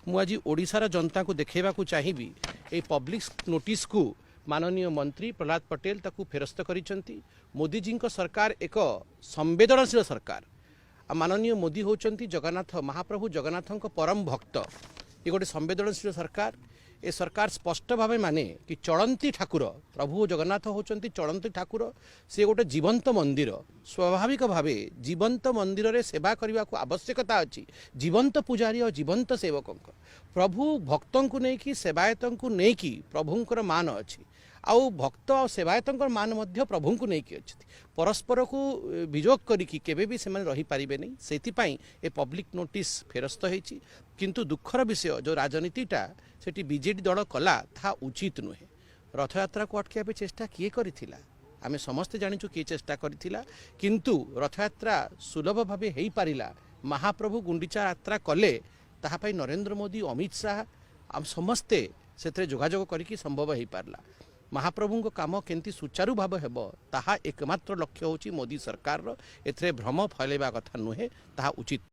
मुझे ओडिशार जनता को देखा चाहिए ये पब्लिक नोटिस को माननीय मंत्री प्रहलाद पटेल ताकू फेरस्त करिसेंती। मोदी जी को सरकार एक संवेदनशील सरकार। माननीय मोदी होचंती जगन्नाथ महाप्रभु जगन्नाथ परम भक्त। ये गोटे संवेदनशील सरकार। ए सरकार स्पष्ट भाव माने कि चलंती ठाकुर प्रभु जगन्नाथ होचंती चलंती ठाकुर। से गोटे जीवंत मंदिर स्वाभाविक भाव जीवंत मंदिर रे सेवा करने को आवश्यकता अच्छी। जीवंत पुजारी और जीवंत सेवक प्रभु भक्तों को नहीं कि सेवायतों को नहीं कि प्रभुंकर मान अच्छी। आउ भक्त और सेवायतों मान मध्य प्रभु को लेकिन अच्छी। परस्पर को विजोग करिकी केबे भी सेमाने रही पारिबे नहीं। सेतिपाई ए पब्लिक नोटिस फेरस्त होईची। किंतु दुखर विषय जो राजनीतिटा सेठी बीजेडी दल कला था उचित नुहे। रथयात्रा को अटकाइबे चेष्टा किए करिथिला आमे समस्ते जानिचु किए चेष्टा करिथिला। किंतु रथयात्रा सुलभ भावे हेई पारिला। महाप्रभु गुंडीचा यात्रा कले ताहा पई नरेंद्र मोदी अमित शाह आम समस्ते सेतरे जोगाजोग करिकी संभव हेई पारला। महाप्रभु काम केंती सुचारू भाव हेब ताहा एकमात्र लक्ष्य होची मोदी सरकार। एथरे भ्रम फैलेबा कथा नुहे ताहा उचित।